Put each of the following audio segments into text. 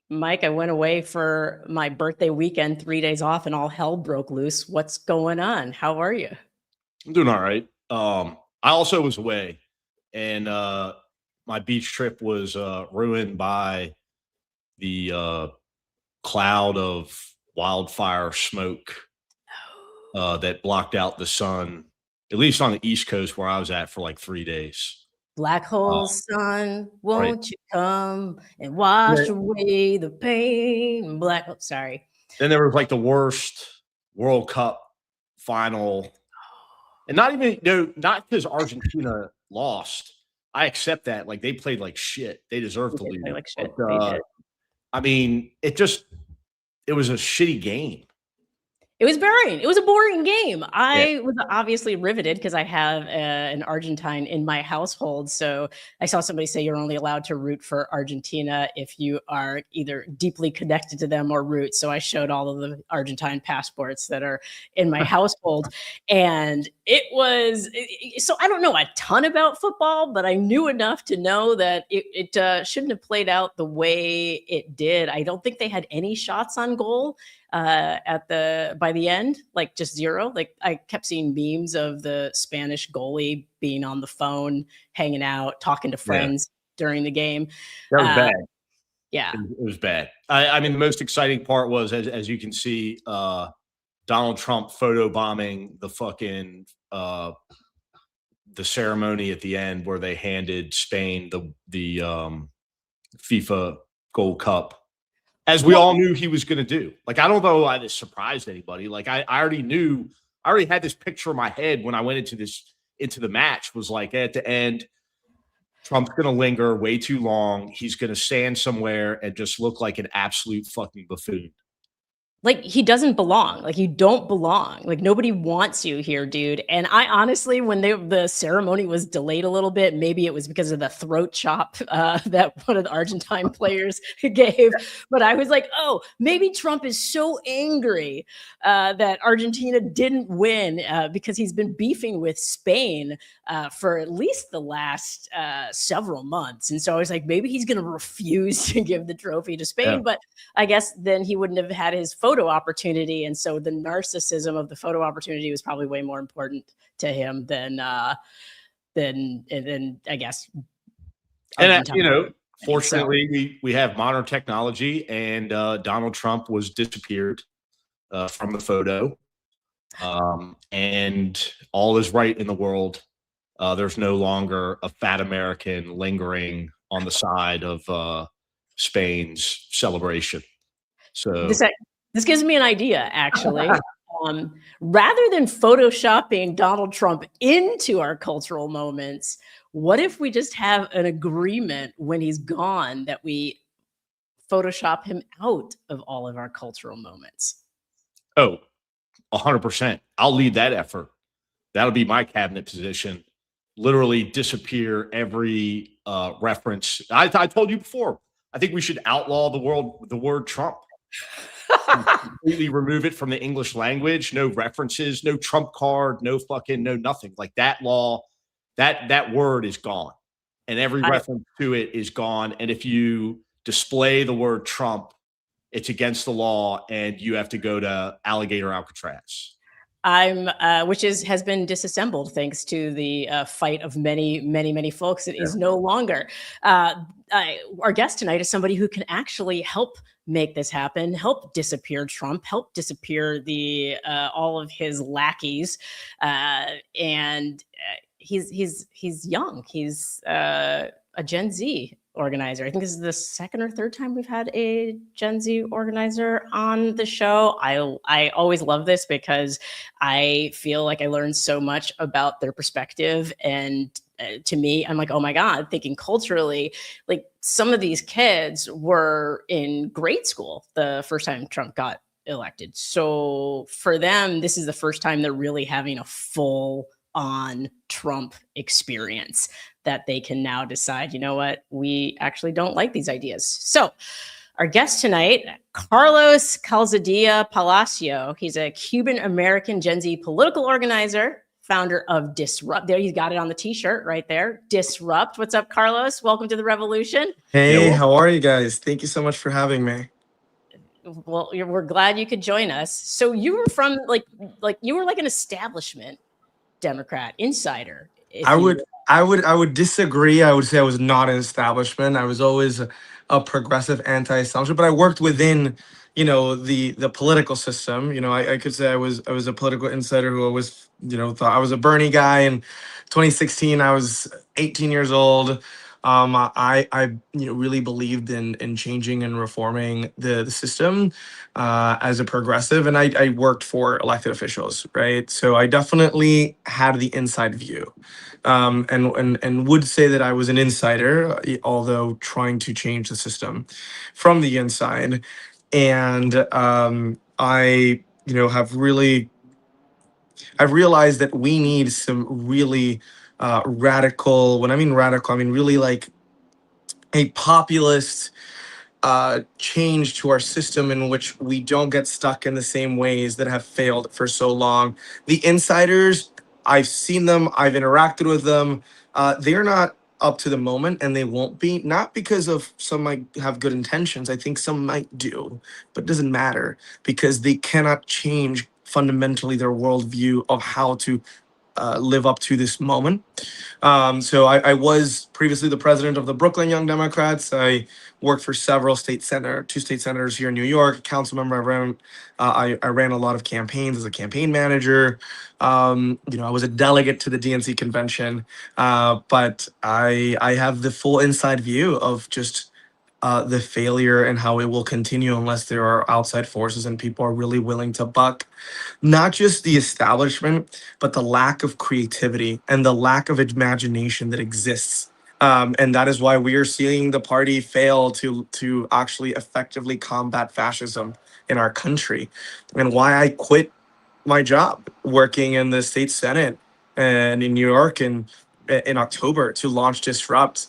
Mike, I went away for my birthday weekend, 3 days off, and all hell broke loose. What's going on? How are you? I'm doing all right. I also was away, and my beach trip was ruined by the cloud of wildfire smoke that blocked out the sun, at least on the East Coast where I was at, for like 3 days. Black hole sun, right. won't you come and wash away the pain? Black hole, sorry. Then there was like the worst World Cup final. And not even, not because Argentina lost. I accept that. Like, they played like shit. They deserved to lose. Like shit. But, I mean, it was a shitty game. It was boring. It was a boring game. I was obviously riveted because I have an Argentine in my household. So I saw somebody say you're only allowed to root for Argentina if you are either deeply connected to them or root. So I showed all of the Argentine passports that are in my household. And it was, so I don't know a ton about football, but I knew enough to know that it shouldn't have played out the way it did. I don't think they had any shots on goal by the end, like just zero. Like, I kept seeing memes of the Spanish goalie being on the phone, hanging out, talking to friends during the game. That was bad. Yeah, it was bad. I mean, the most exciting part was, as you can see, Donald Trump photobombing the fucking the ceremony at the end where they handed Spain the FIFA Gold Cup. As we all knew he was going to do. Like, I don't know why this surprised anybody. Like, I already knew. I already had this picture in my head when I went into the match. Was like, at the end, Trump's going to linger way too long. He's going to stand somewhere and just look like an absolute fucking buffoon. Like, he doesn't belong. Like, you don't belong. Like, nobody wants you here, dude. And I honestly, when the ceremony was delayed a little bit, maybe it was because of the throat chop that one of the Argentine players gave. But I was like, oh, maybe Trump is so angry that Argentina didn't win because he's been beefing with Spain for at least the last several months. And so I was like, maybe he's going to refuse to give the trophy to Spain. Yeah. But I guess then he wouldn't have had his photo opportunity, and so the narcissism of the photo opportunity was probably way more important to him than I guess. And fortunately, we have modern technology, and Donald Trump was disappeared from the photo, and all is right in the world. There's no longer a fat American lingering on the side of Spain's celebration. So this gives me an idea, actually. Rather than photoshopping Donald Trump into our cultural moments, what if we just have an agreement when he's gone that we Photoshop him out of all of our cultural moments? Oh, 100%. I'll lead that effort. That'll be my cabinet position. Literally disappear every reference. I told you before, I think we should outlaw the word Trump. Completely remove it from the English language. No references, no Trump card, no nothing. Like, that law, that word is gone, and every reference to it is gone. And if you display the word Trump, it's against the law, and you have to go to Alligator Alcatraz. Which has been disassembled thanks to the fight of many folks. It is no longer. Our guest tonight is somebody who can actually help make this happen, help disappear Trump, help disappear all of his lackeys, and he's young. He's a Gen Z organizer. I think this is the second or third time we've had a Gen Z organizer on the show. I always love this because I feel like I learned so much about their perspective. And to me, I'm like, oh my God, thinking culturally, like, some of these kids were in grade school the first time Trump got elected. So for them, this is the first time they're really having a full on Trump experience that they can now decide, you know what, we actually don't like these ideas. So our guest tonight, Carlos Calzadilla-Palacio. He's a Cuban-American Gen Z political organizer, founder of Disrupt. There, you got it on the t-shirt right there. Disrupt. What's up, Carlos? Welcome to the revolution. Hey, how are you guys? Thank you so much for having me. Well, we're glad you could join us. So you were from you were like an establishment Democrat insider. I would disagree. I would say I was not an establishment. I was always a progressive anti-establishment, but I worked within, the political system. I could say I was a political insider who always, thought I was a Bernie guy. In 2016, I was 18 years old. I really believed in changing and reforming the system as a progressive, and I worked for elected officials, right? So I definitely had the inside view, and would say that I was an insider, although trying to change the system from the inside. And I I've realized that we need some really radical. When I mean radical, I mean really like a populist change to our system in which we don't get stuck in the same ways that have failed for so long. The insiders, I've seen them, I've interacted with them. They're not up to the moment, and they won't be, not because of some might have good intentions. I think some might do, but it doesn't matter because they cannot change fundamentally their worldview of how to live up to this moment. So I was previously the president of the Brooklyn Young Democrats. I worked for two state senators here in New York, a council member. I ran a lot of campaigns as a campaign manager. I was a delegate to the DNC convention, but I have the full inside view of just the failure and how it will continue unless there are outside forces and people are really willing to buck not just the establishment, but the lack of creativity and the lack of imagination that exists. And that is why we are seeing the party fail to actually effectively combat fascism in our country, and why I quit my job working in the state senate and in New York in October to launch Disrupt,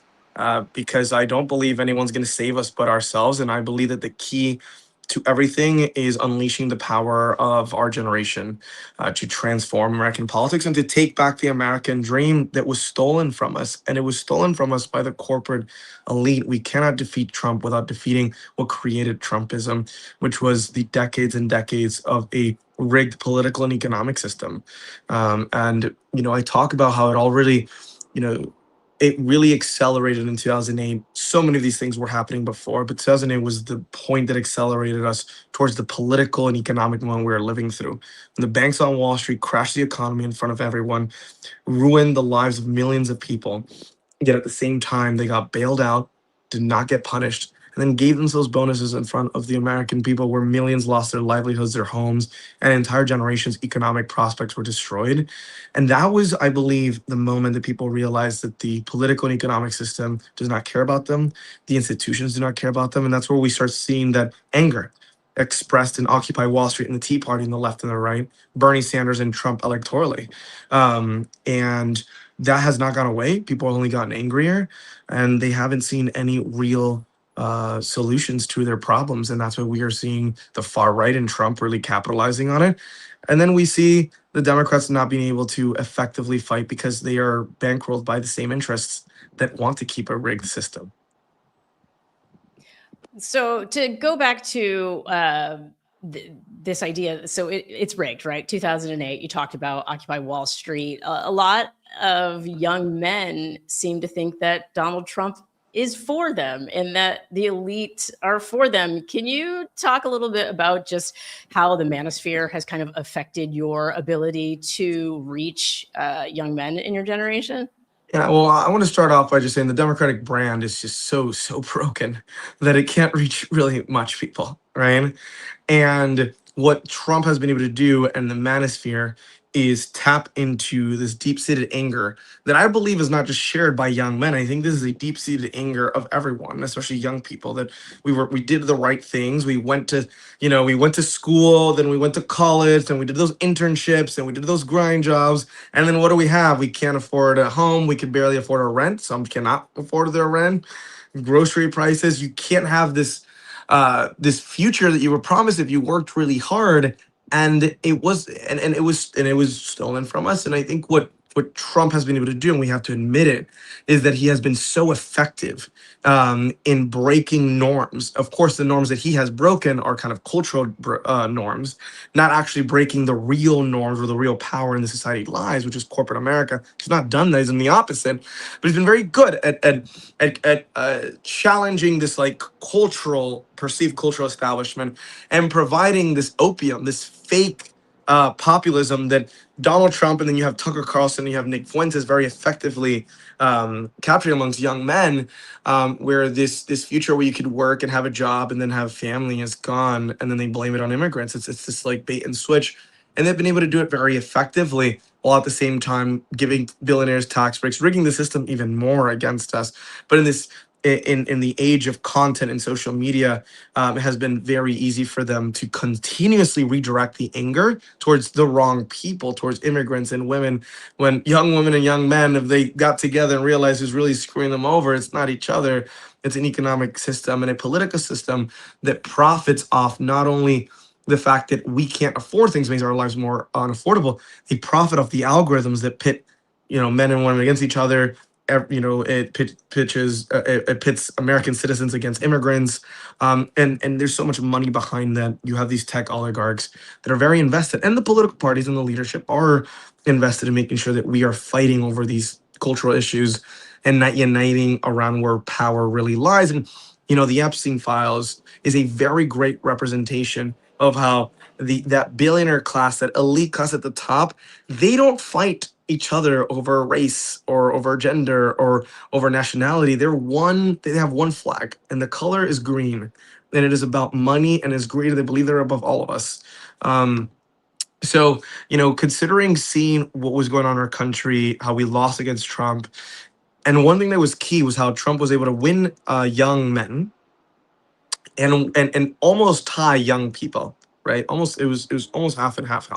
because I don't believe anyone's going to save us but ourselves, and I believe that the key to everything is unleashing the power of our generation to transform American politics and to take back the American dream that was stolen from us. And it was stolen from us by the corporate elite. We cannot defeat Trump without defeating what created Trumpism, which was the decades and decades of a rigged political and economic system. And I talk about how it all really, it really accelerated in 2008. So many of these things were happening before, but 2008 was the point that accelerated us towards the political and economic moment we were living through. And the banks on Wall Street crashed the economy in front of everyone, ruined the lives of millions of people. Yet at the same time, they got bailed out, did not get punished, and then gave themselves bonuses in front of the American people, where millions lost their livelihoods, their homes, and entire generations' economic prospects were destroyed. And that was, I believe, the moment that people realized that the political and economic system does not care about them, the institutions do not care about them, and that's where we start seeing that anger expressed in Occupy Wall Street and the Tea Party on the left and the right, Bernie Sanders and Trump electorally. And that has not gone away. People have only gotten angrier, and they haven't seen any real solutions to their problems. And that's why we are seeing the far right and Trump really capitalizing on it. And then we see the Democrats not being able to effectively fight because they are bankrolled by the same interests that want to keep a rigged system. So to go back to this idea, so it's rigged, right? 2008, you talked about Occupy Wall Street. A lot of young men seem to think that Donald Trump is for them and that the elite are for them. Can you talk a little bit about just how the manosphere has kind of affected your ability to reach young men in your generation? Yeah, well, I want to start off by just saying the Democratic brand is just so broken that it can't reach really much people, right? And what Trump has been able to do and the manosphere is tap into this deep-seated anger that I believe is not just shared by young men. I think this is a deep-seated anger of everyone, especially young people, that we did the right things. We went to school, then we went to college, then we did those internships, and we did those grind jobs. And then what do we have? We can't afford a home. We can barely afford our rent. Some cannot afford their rent. Grocery prices. You can't have this future that you were promised if you worked really hard. and it was and it was stolen from us. And I think what Trump has been able to do, and we have to admit it, is that he has been so effective in breaking norms. Of course, the norms that he has broken are kind of cultural norms, not actually breaking the real norms where the real power in the society lies, which is corporate America. He's not done that. He's done the opposite. But he's been very good at challenging this like perceived cultural establishment and providing this opium, this fake populism that Donald Trump, and then you have Tucker Carlson, and you have Nick Fuentes very effectively capturing amongst young men, where this future where you could work and have a job and then have family is gone, and then they blame it on immigrants. It's this like bait and switch, and they've been able to do it very effectively, while at the same time giving billionaires tax breaks, rigging the system even more against us. But in this in the age of content and social media, it has been very easy for them to continuously redirect the anger towards the wrong people, towards immigrants and women. When young women and young men, if they got together and realized who's really screwing them over, it's not each other. It's an economic system and a political system that profits off not only the fact that we can't afford things, makes our lives more unaffordable. They profit off the algorithms that pit, men and women against each other. It pits American citizens against immigrants, and there's so much money behind that. You have these tech oligarchs that are very invested, and the political parties and the leadership are invested in making sure that we are fighting over these cultural issues and not uniting around where power really lies. And the Epstein files is a very great representation of how that billionaire class, that elite class at the top, they don't fight each other over race or over gender or over nationality. They have one flag, and the color is green, and it is about money and is greed. They believe they're above all of us. So, considering seeing what was going on in our country, how we lost against Trump, and one thing that was key was how Trump was able to win young men and almost tie young people, right? It was almost half and half,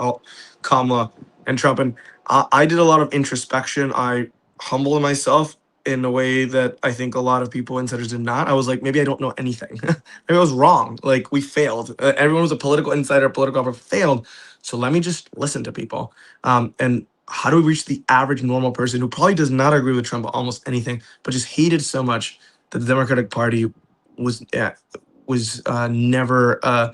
Kamala and Trump. And I did a lot of introspection. I humbled myself in a way that I think a lot of people, insiders, did not. I was like, maybe I don't know anything. Maybe I was wrong. Like, we failed. Everyone was a political insider, political operator, failed. So let me just listen to people. And how do we reach the average normal person who probably does not agree with Trump almost anything, but just hated so much that the Democratic Party was never,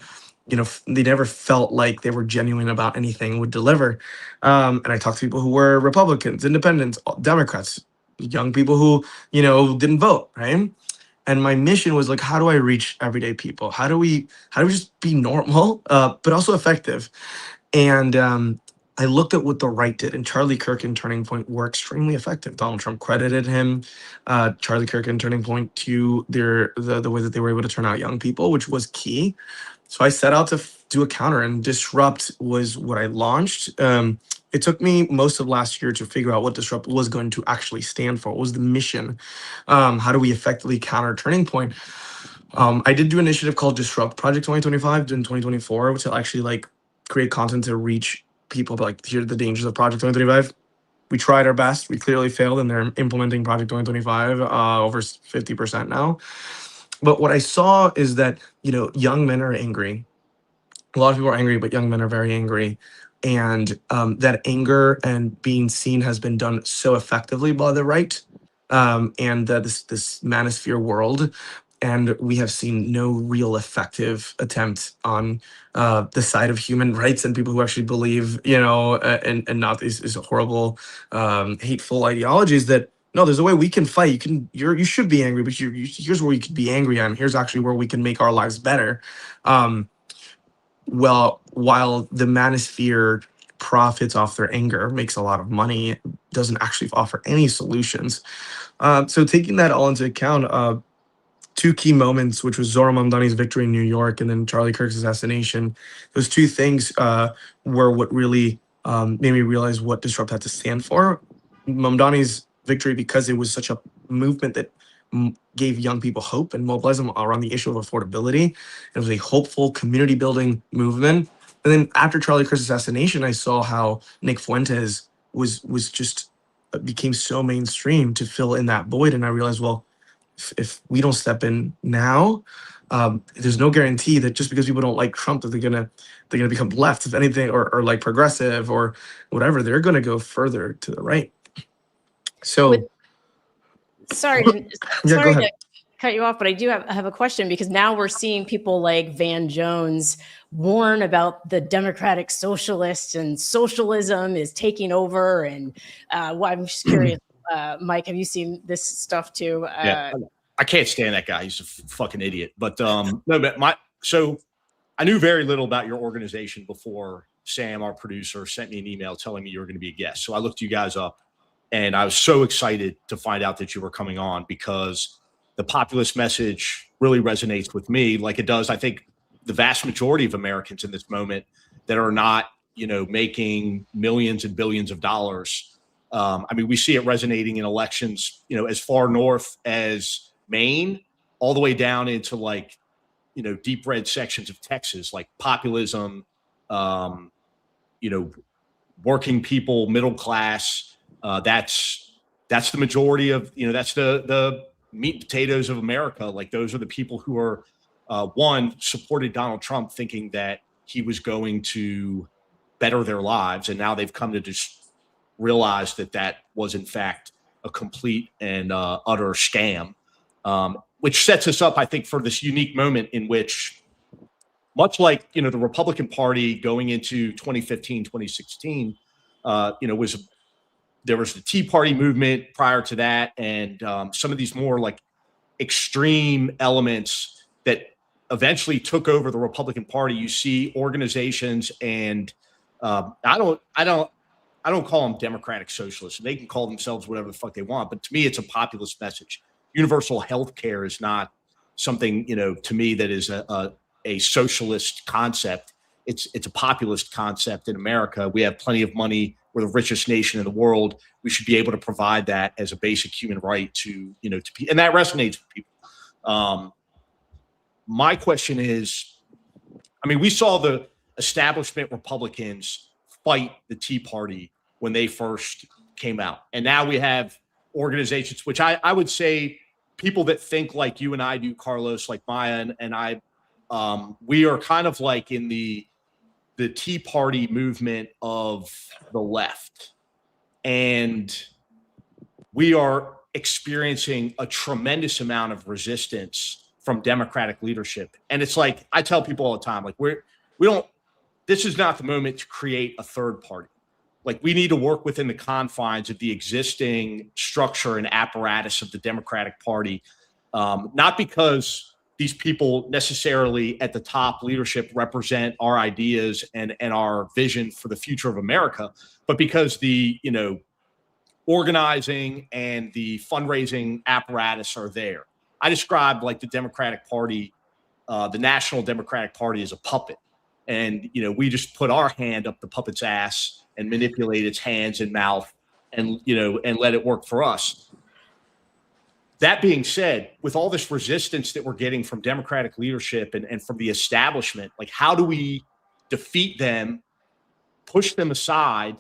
they never felt like they were genuine about anything, would deliver. And I talked to people who were Republicans, independents, Democrats, young people who, didn't vote, right? And my mission was like, how do I reach everyday people? How do we just be normal, but also effective? And I looked at what the right did, and Charlie Kirk and Turning Point were extremely effective. Donald Trump credited him, Charlie Kirk and Turning Point, to the way that they were able to turn out young people, which was key. So I set out to do a counter, and Disrupt was what I launched. It took me most of last year to figure out what Disrupt was going to actually stand for. What was the mission? How do we effectively counter Turning Point? I did do an initiative called Disrupt Project 2025 in 2024, which will actually create content to reach people, but here are the dangers of Project 2025. We tried our best. We clearly failed, and they're implementing Project 2025 over 50% now. But what I saw is that, young men are angry. A lot of people are angry, but young men are very angry. And that anger and being seen has been done so effectively by the right, and this manosphere world. And we have seen no real effective attempt on the side of human rights and people who actually believe, and not these horrible, hateful ideologies that, no, there's a way we can fight. You should be angry, but here's where you could be angry at. Here's actually where we can make our lives better. Well, while the manosphere profits off their anger, makes a lot of money, doesn't actually offer any solutions. So taking that all into account, two key moments, which was Zora Mamdani's victory in New York and then Charlie Kirk's assassination, those two things were what really made me realize what Disrupt had to stand for. Mamdani's victory, because it was such a movement that gave young people hope and mobilized them around the issue of affordability. It was a hopeful community building movement. And then after Charlie Kirk's assassination, I saw how Nick Fuentes was just became so mainstream to fill in that void. And I realized, well, if we don't step in now, there's no guarantee that just because people don't like Trump that they're gonna become left, if anything, or like progressive or whatever. They're gonna go further to the right. So sorry yeah, go ahead. to cut you off, but I do have a question, because now we're seeing people like Van Jones warn about the democratic socialists and socialism is taking over. And well, I'm just curious, Mike, have you seen this stuff too? Yeah, I can't stand that guy. He's a fucking idiot. But no, but so I knew very little about your organization before Sam, our producer, sent me an email telling me you were going to be a guest. So I looked you guys up, and I was so excited to find out that you were coming on, because the populist message really resonates with me, like it does, I think, the vast majority of Americans in this moment that are not, making millions and billions of dollars. I mean, we see it resonating in elections, as far north as Maine, all the way down into like, deep red sections of Texas, like populism, working people, middle class. That's the majority of, that's the meat and potatoes of America. Like, those are the people who are, one, supported Donald Trump thinking that he was going to better their lives. And now they've come to just realize that that was in fact a complete and utter scam, which sets us up, I think, for this unique moment in which, much like, the Republican Party going into 2015, 2016, there was the Tea Party movement prior to that, and some of these more like extreme elements that eventually took over the Republican Party. You see organizations, and I don't call them democratic socialists. They can call themselves whatever the fuck they want, but to me, it's a populist message. Universal health care is not something, to me, that is a socialist concept. It's a populist concept in America. We have plenty of money. We're the richest nation in the world. We should be able to provide that as a basic human right to and that resonates with people. My question is, I mean, we saw the establishment Republicans fight the Tea Party when they first came out. And now we have organizations, which I would say people that think like you and I do, Carlos, like Maya and I, we are kind of like in the Tea Party movement of the left. And we are experiencing a tremendous amount of resistance from Democratic leadership. And it's like, I tell people all the time, like, this is not the moment to create a third party. Like, we need to work within the confines of the existing structure and apparatus of the Democratic Party. Not because these people necessarily at the top leadership represent our ideas and our vision for the future of America, but because the, organizing and the fundraising apparatus are there. I describe like the Democratic Party, the National Democratic Party, as a puppet. And, we just put our hand up the puppet's ass and manipulate its hands and mouth and, and let it work for us. That being said, with all this resistance that we're getting from Democratic leadership and from the establishment, like, how do we defeat them, push them aside,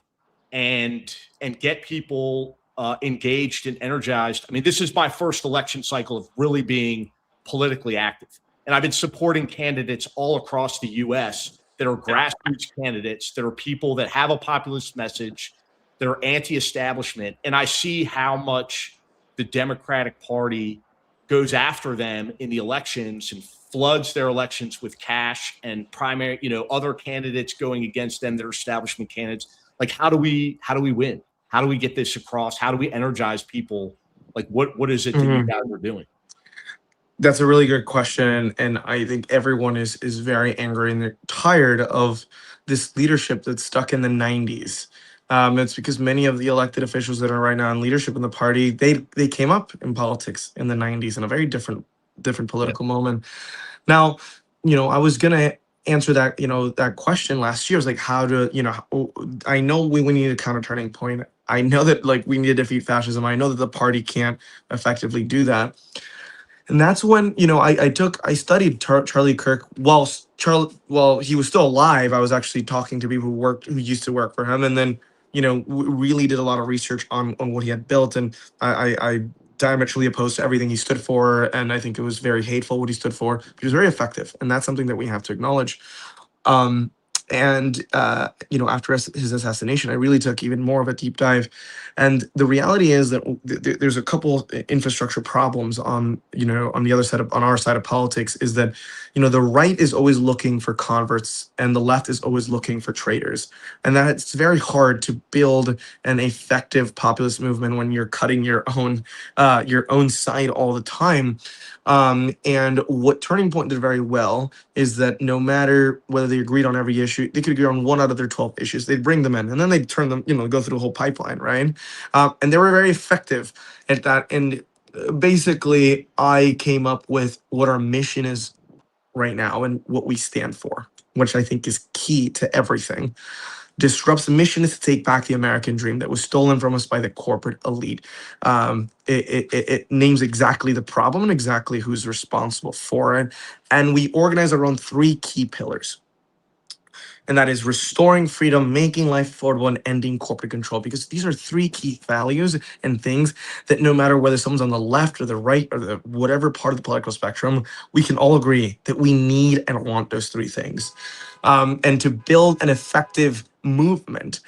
and get people engaged and energized? I mean, this is my first election cycle of really being politically active. And I've been supporting candidates all across the U.S. that are grassroots candidates, that are people that have a populist message, that are anti-establishment. And I see how much the Democratic Party goes after them in the elections and floods their elections with cash and primary, other candidates going against them that are establishment candidates. Like, how do we win? How do we get this across? How do we energize people? Like, what is it that you guys are doing? That's a really good question, and I think everyone is very angry and they're tired of this leadership that's stuck in the 90s. It's because many of the elected officials that are right now in leadership in the party, they came up in politics in the 90s in a very different political moment. Now, I was gonna answer that, that question last year. I was like, how to, I know we need a counter turning point. I know that, like, we need to defeat fascism. I know that the party can't effectively do that. And that's when, I studied Charlie Kirk while he was still alive. I was actually talking to people who used to work for him, and then, really did a lot of research on what he had built. And I diametrically opposed to everything he stood for, and I think it was very hateful what he stood for. He was very effective, and that's something that we have to acknowledge. Um, and after his assassination, I really took even more of a deep dive, and the reality is that there's a couple infrastructure problems on the other side on our side of politics. Is that the right is always looking for converts, and the left is always looking for traitors, and that it's very hard to build an effective populist movement when you're cutting your own side all the time. And what Turning Point did very well is that no matter whether they agreed on every issue, they could agree on one out of their 12 issues. They'd bring them in, and then they'd turn them, go through the whole pipeline, right? And they were very effective at that. And basically, I came up with what our mission is right now and what we stand for, which I think is key to everything. Disrupt's mission is to take back the American dream that was stolen from us by the corporate elite. It names exactly the problem and exactly who's responsible for it. And we organize around 3 key pillars. And that is restoring freedom, making life affordable, and ending corporate control. Because these are 3 key values and things that no matter whether someone's on the left or the right or the whatever part of the political spectrum, we can all agree that we need and want those 3 things. And to build an effective movement,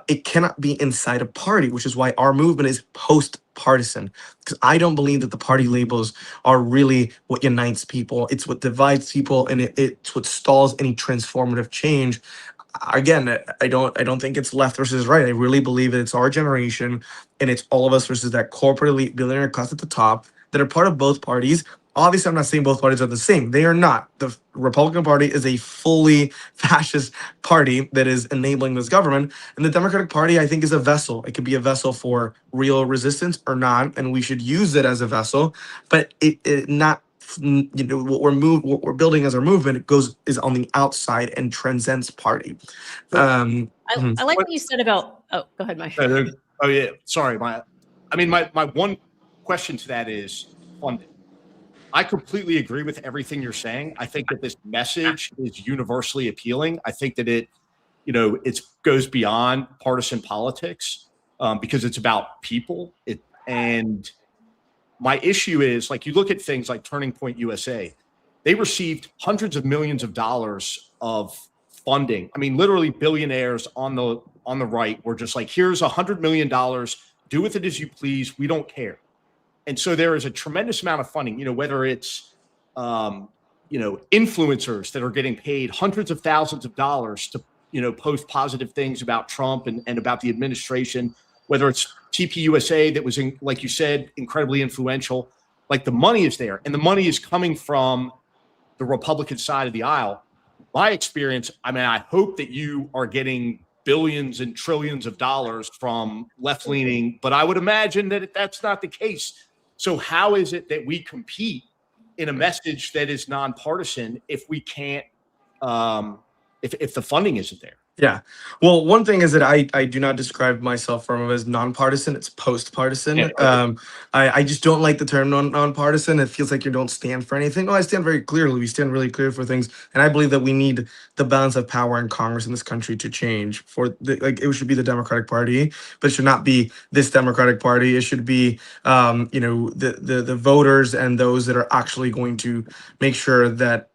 it cannot be inside a party, which is why our movement is post-partisan. Because I don't believe that the party labels are really what unites people. It's what divides people, and it's what stalls any transformative change. Again, I don't think it's left versus right. I really believe that it's our generation, and it's all of us versus that corporate elite billionaire class at the top that are part of both parties. Obviously, I'm not saying both parties are the same. They are not. The Republican Party is a fully fascist party that is enabling this government. And the Democratic Party, I think, is a vessel. It could be a vessel for real resistance or not, and we should use it as a vessel. But it not, what we're building as our movement is on the outside and transcends party. I like what you said about. Oh, go ahead, Mike. Oh yeah, sorry. My one question to that is funding. I completely agree with everything you're saying. I think that this message is universally appealing. I think that it goes beyond partisan politics because it's about people. And my issue is, like, you look at things like Turning Point USA, they received hundreds of millions of dollars of funding. I mean, literally billionaires on the right were just like, here's $100 million, do with it as you please, we don't care. And so there is a tremendous amount of funding, whether it's, influencers that are getting paid hundreds of thousands of dollars to, post positive things about Trump and about the administration, whether it's TPUSA that was, like you said, incredibly influential. Like, the money is there, and the money is coming from the Republican side of the aisle. My experience, I hope that you are getting billions and trillions of dollars from left-leaning, but I would imagine that that's not the case. So how is it that we compete in a message that is nonpartisan if we can't, if the funding isn't there? Yeah. Well, one thing is that I do not describe myself from as nonpartisan. It's post-partisan. Yeah. I just don't like the term nonpartisan. It feels like you don't stand for anything. No, I stand very clearly. We stand really clear for things. And I believe that we need the balance of power in Congress in this country to change. It should be the Democratic Party, but it should not be this Democratic Party. It should be, the voters and those that are actually going to make sure that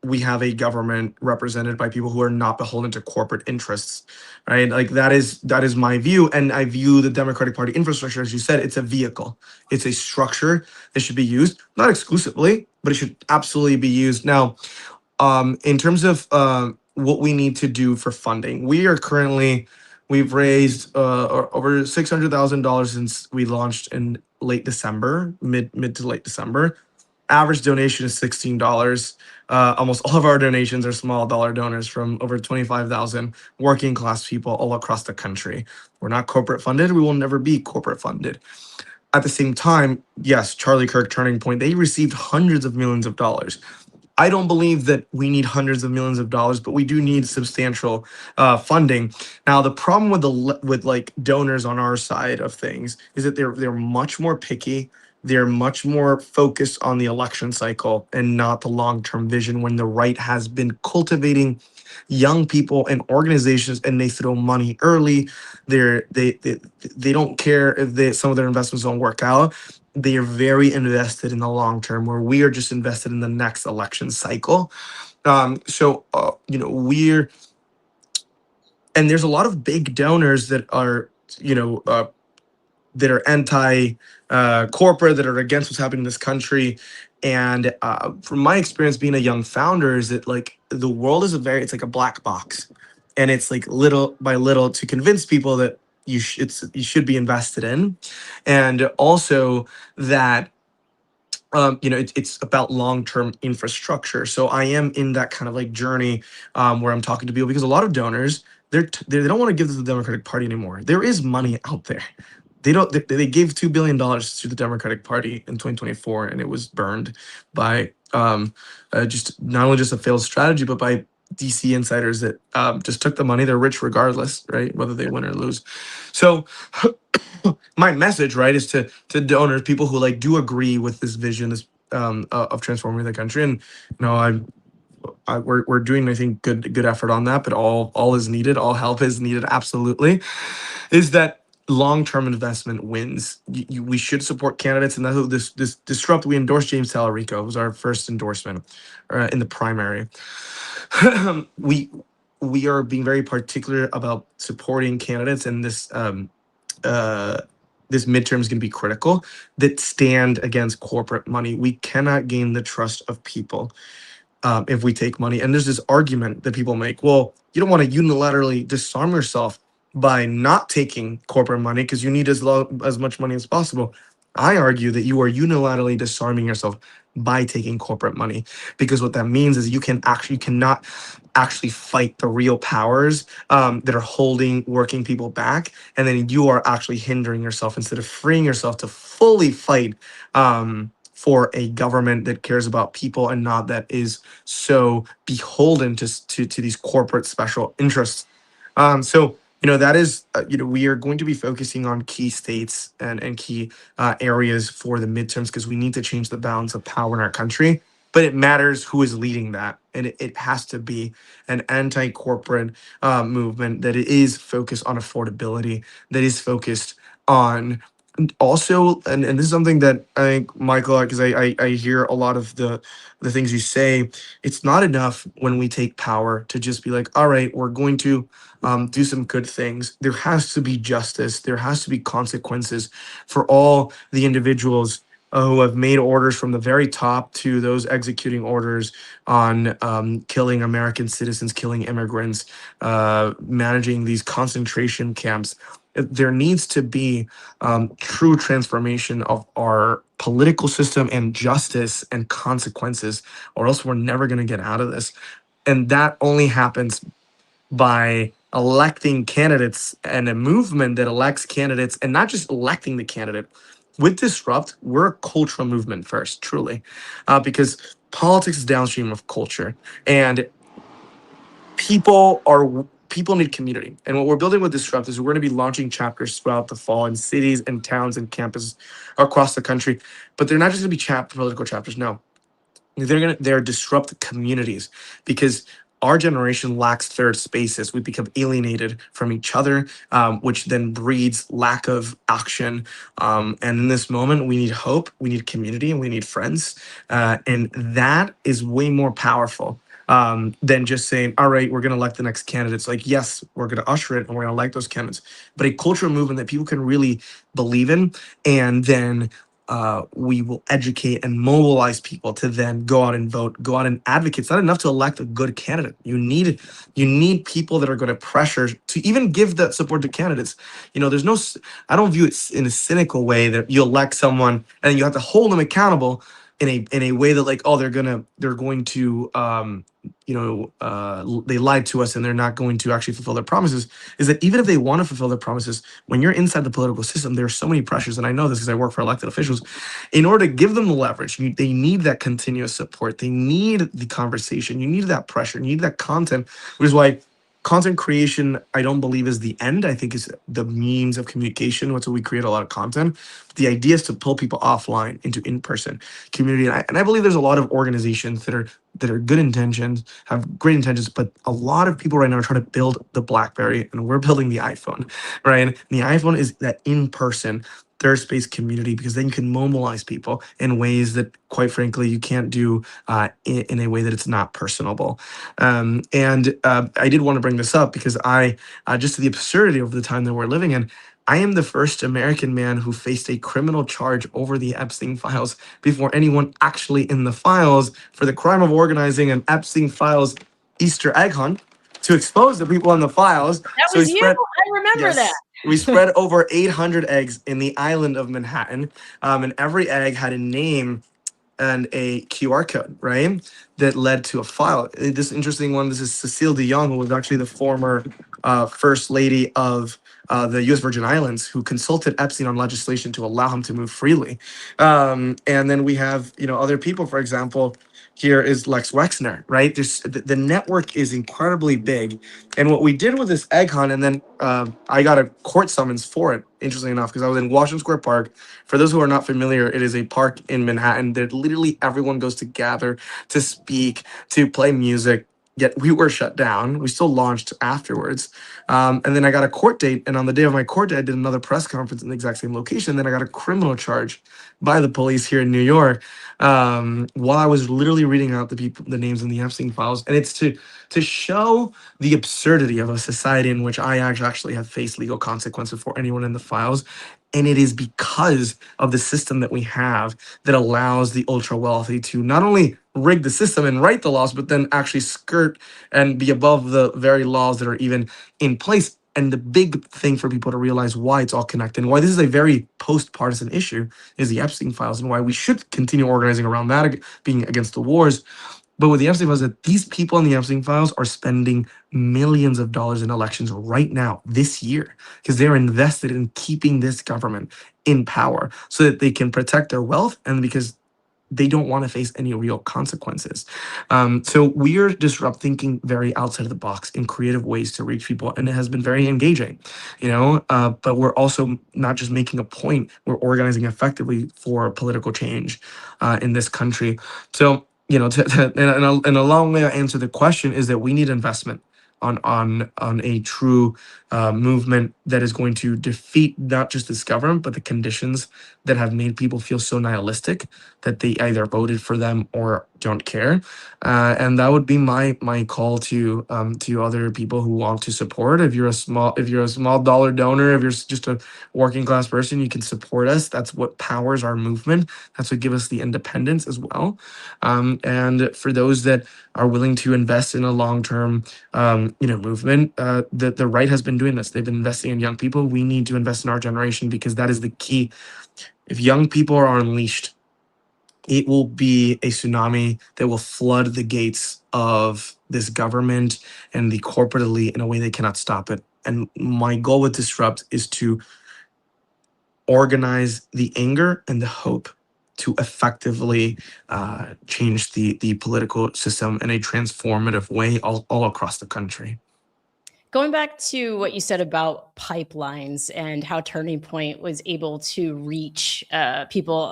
we have a government represented by people who are not beholden to corporate interests, right? Like, that is my view. And I view the Democratic Party infrastructure, as you said, it's a vehicle. It's a structure that should be used, not exclusively, but it should absolutely be used. Now, in terms of what we need to do for funding, we've raised over $600,000 since we launched in late December, mid to late December. Average donation is $16. Almost all of our donations are small dollar donors from over 25,000 working class people all across the country. We're not corporate funded. We will never be corporate funded. At the same time, yes, Charlie Kirk, Turning Point, they received hundreds of millions of dollars. I don't believe that we need hundreds of millions of dollars, but we do need substantial funding. Now, the problem with like donors on our side of things is that they're much more picky. They're much more focused on the election cycle and not the long-term vision, when the right has been cultivating young people and organizations, and they throw money early. They don't care if some of their investments don't work out. they are very invested in the long term, where we are just invested in the next election cycle. And there's a lot of big donors that are, that are anti corporate, that are against what's happening in this country. And from my experience being a young founder, is that like the world is it's like a black box, and it's like little by little to convince people that you should be invested in, and also that it's about long-term infrastructure. So I am in that kind of like journey where I'm talking to people, because a lot of donors, they don't want to give to the Democratic Party anymore. There is money out there. They gave $2 billion to the Democratic Party in 2024, and it was burned by just not only just a failed strategy, but by DC insiders that just took the money. They're rich regardless, right? Whether they win or lose. So my message, right, is to donors, people who like do agree with this vision, this of transforming the country. And we're doing, I think, good effort on that, but all is needed, all help is needed, absolutely, is that long-term investment wins. We should support candidates, and that's what this Disrupt, we endorsed James Talarico. It was our first endorsement in the primary. we are being very particular about supporting candidates, and this midterm is going to be critical, that stand against corporate money. We cannot gain the trust of people if we take money. And there's this argument that people make, well, you don't want to unilaterally disarm yourself by not taking corporate money because you need as much money as possible. I argue that you are unilaterally disarming yourself by taking corporate money, because what that means is you cannot actually fight the real powers that are holding working people back, and then you are actually hindering yourself instead of freeing yourself to fully fight for a government that cares about people and not that is so beholden to these corporate special interests. So that is, we are going to be focusing on key states and key areas for the midterms, because we need to change the balance of power in our country. But it matters who is leading that. And it has to be an anti-corporate movement that is focused on affordability, that is focused on also, and this is something that I think, Michael, because I hear a lot of the things you say. It's not enough when we take power to just be like, all right, we're going to do some good things. There has to be justice. There has to be consequences for all the individuals who have made orders, from the very top to those executing orders on killing American citizens, killing immigrants, managing these concentration camps. There needs to be true transformation of our political system, and justice and consequences, or else we're never going to get out of this. And that only happens by electing candidates, and a movement that elects candidates, and not just electing the candidate. With Disrupt, we're a cultural movement first, truly, because politics is downstream of culture, and people need community. And what we're building with Disrupt is we're going to be launching chapters throughout the fall in cities and towns and campuses across the country. But they're not just going to be political chapters. No, they're disrupt communities, because our generation lacks third spaces. We become alienated from each other, which then breeds lack of action. And in this moment, we need hope, we need community, and we need friends. And that is way more powerful than just saying, all right, we're going to elect the next candidates. Like, yes, we're going to usher it and we're going to elect those candidates, but a cultural movement that people can really believe in. And then we will educate and mobilize people to then go out and vote, go out and advocate. It's not enough to elect a good candidate. You need people that are going to pressure to even give that support to candidates. I don't view it in a cynical way that you elect someone and you have to hold them accountable in a way that, like, oh, they're going to they lied to us and they're not going to actually fulfill their promises. Is that even if they want to fulfill their promises, when you're inside the political system, there are so many pressures, and I know this because I work for elected officials. In order to give them the leverage, they need that continuous support. They need the conversation. You need that pressure. You need that content, which is why content creation, I don't believe, is the end. I think is the means of communication. That's why we create a lot of content. But the idea is to pull people offline into in-person community. And I believe there's a lot of organizations that are good intentions, have great intentions, but a lot of people right now are trying to build the BlackBerry, and we're building the iPhone, right? And the iPhone is that in-person thirst-based community, because then you can mobilize people in ways that, quite frankly, you can't do in a way that it's not personable. And I did want to bring this up because just to the absurdity of the time that we're living in, I am the first American man who faced a criminal charge over the Epstein files before anyone actually in the files for the crime of organizing an Epstein files Easter egg hunt to expose the people in the files. That So was we you. spread, I remember yes, that. we spread over 800 eggs in the island of Manhattan, and every egg had a name and a QR code, right? That led to a file. This interesting one, this is Cecile DeYoung, who was actually the former first lady of the U.S. Virgin Islands, who consulted Epstein on legislation to allow him to move freely. And then we have, other people, for example, here is Lex Wexner, right? The network is incredibly big. And what we did with this egg hunt, and then I got a court summons for it, interestingly enough, because I was in Washington Square Park. For those who are not familiar, it is a park in Manhattan that literally everyone goes to gather, to speak, to play music. Yet we were shut down. We still launched afterwards. And then I got a court date. And on the day of my court date, I did another press conference in the exact same location. Then I got a criminal charge by the police here in New York while I was literally reading out the names in the Epstein files. And it's to show the absurdity of a society in which I actually have faced legal consequences for anyone in the files. And it is because of the system that we have that allows the ultra wealthy to not only rig the system and write the laws, but then actually skirt and be above the very laws that are even in place. And the big thing for people to realize why it's all connected and why this is a very post-partisan issue is the Epstein files, and why we should continue organizing around that, being against the wars. But with the Epstein files, that these people in the Epstein files are spending millions of dollars in elections right now, this year, because they're invested in keeping this government in power so that they can protect their wealth, and because they don't want to face any real consequences. So we're thinking very outside of the box in creative ways to reach people, and it has been very engaging, but we're also not just making a point, we're organizing effectively for political change in this country. So, and a long way to answer the question is that we need investment on a true movement that is going to defeat not just this government, but the conditions that have made people feel so nihilistic that they either voted for them or don't care. And that would be my call to other people who want to support. If you're a small dollar donor, if you're just a working class person, you can support us. That's what powers our movement. That's what gives us the independence as well. And for those that are willing to invest in a long-term movement, the right has been doing this. They've been investing in young people. We need to invest in our generation, because that is the key. If young people are unleashed, it will be a tsunami that will flood the gates of this government and the corporate elite in a way they cannot stop it. And my goal with Disrupt is to organize the anger and the hope to effectively change the political system in a transformative way all across the country. Going back to what you said about pipelines and how Turning Point was able to reach people,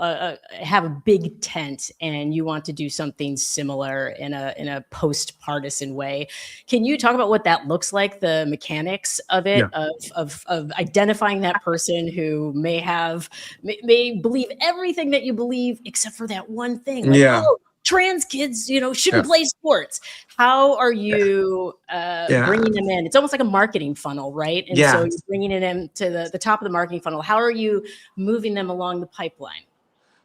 have a big tent, and you want to do something similar in a post-partisan way. Can you talk about what that looks like, the mechanics of it, of identifying that person who may believe everything that you believe except for that one thing? Like, oh, trans kids, shouldn't play sports. How are you bringing them in? It's almost like a marketing funnel, right? And so you're bringing it in to the top of the marketing funnel. How are you moving them along the pipeline?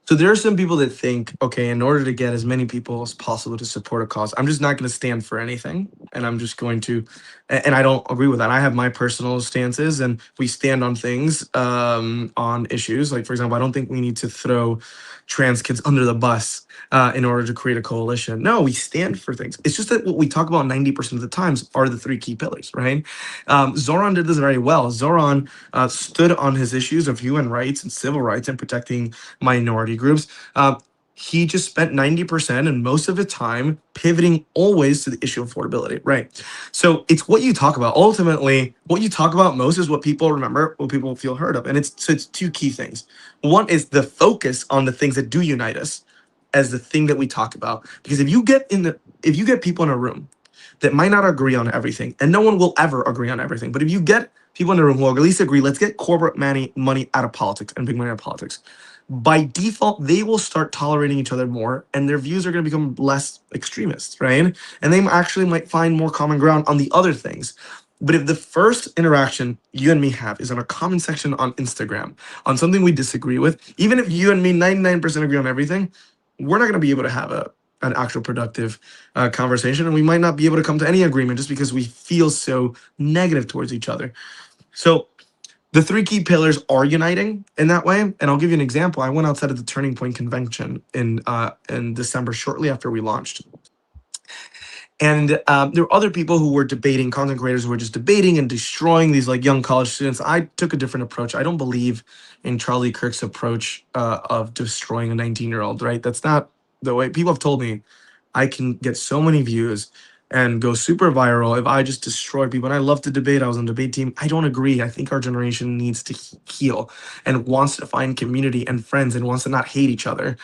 So there are some people that think, okay, in order to get as many people as possible to support a cause, I'm just not going to stand for anything. And I'm just going to, and I don't agree with that. I have my personal stances, and we stand on things, on issues. Like, for example, I don't think we need to throw trans kids under the bus in order to create a coalition. No, we stand for things. It's just that what we talk about 90% of the times are the three key pillars, right? Zoran did this very well. Zoran stood on his issues of human rights and civil rights and protecting minority groups. He just spent 90% and most of the time pivoting always to the issue of affordability, right? So it's what you talk about. Ultimately, what you talk about most is what people remember, what people feel heard of. And it's two key things. One is the focus on the things that do unite us as the thing that we talk about. Because if you get people in a room that might not agree on everything, and no one will ever agree on everything, but if you get people in the room who at least agree, let's get corporate money out of politics and big money out of politics. By default, they will start tolerating each other more, and their views are going to become less extremist, right? And they actually might find more common ground on the other things. But if the first interaction you and me have is on a comment section on Instagram, on something we disagree with, even if you and me 99% agree on everything, we're not going to be able to have an actual productive conversation, and we might not be able to come to any agreement just because we feel so negative towards each other. So the three key pillars are uniting in that way. And I'll give you an example. I went outside of the Turning Point convention in December, shortly after we launched. And there were other people who were debating, content creators who were just debating and destroying these like young college students. I took a different approach. I don't believe in Charlie Kirk's approach of destroying a 19-year-old, right? That's not the way. People have told me I can get so many views and go super viral if I just destroy people. And I love to debate. I was on the debate team. I don't agree. I think our generation needs to heal and wants to find community and friends and wants to not hate each other.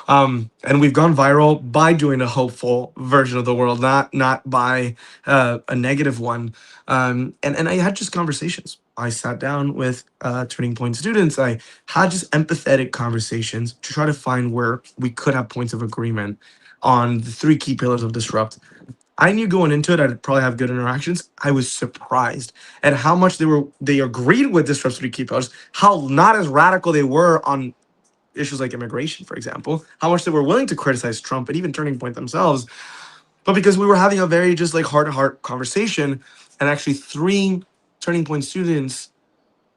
And we've gone viral by doing a hopeful version of the world, not by a negative one. And I had just conversations. I sat down with Turning Point students. I had just empathetic conversations to try to find where we could have points of agreement on the three key pillars of Disrupt. I knew going into it, I'd probably have good interactions. I was surprised at how much they agreed with Disrupt's three key pillars, how not as radical they were on issues like immigration, for example, how much they were willing to criticize Trump and even Turning Point themselves. But because we were having a very just like heart-to-heart conversation, and actually three Turning Point students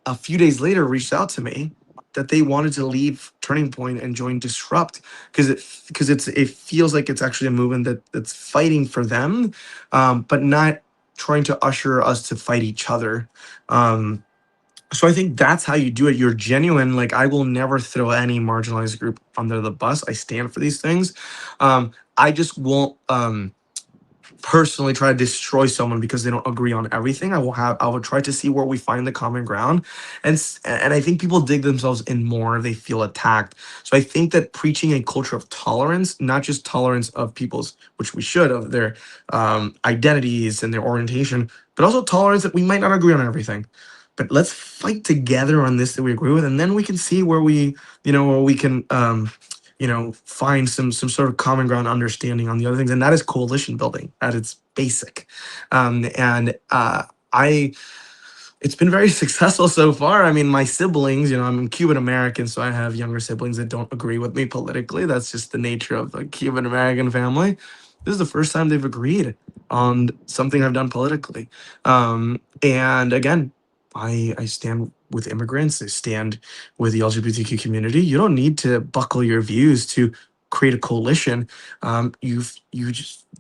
a few days later reached out to me that they wanted to leave Turning Point and join Disrupt because it feels like it's actually a movement that's fighting for them, but not trying to usher us to fight each other. So I think that's how you do it. You're genuine. Like, I will never throw any marginalized group under the bus. I stand for these things. I just won't personally try to destroy someone because they don't agree on everything. I will try to see where we find the common ground, and I think people dig themselves in more if they feel attacked. So I think that preaching a culture of tolerance, not just tolerance of people's, which we should, of their identities and their orientation, but also tolerance that we might not agree on everything. But let's fight together on this that we agree with, and then we can see where we can find some sort of common ground understanding on the other things, and that is coalition building at its basic. It's been very successful so far. I mean, my siblings, I'm Cuban American, so I have younger siblings that don't agree with me politically. That's just the nature of the Cuban American family. This is the first time they've agreed on something I've done politically. And again, I stand with immigrants. I stand with the LGBTQ community. You don't need to buckle your views to create a coalition.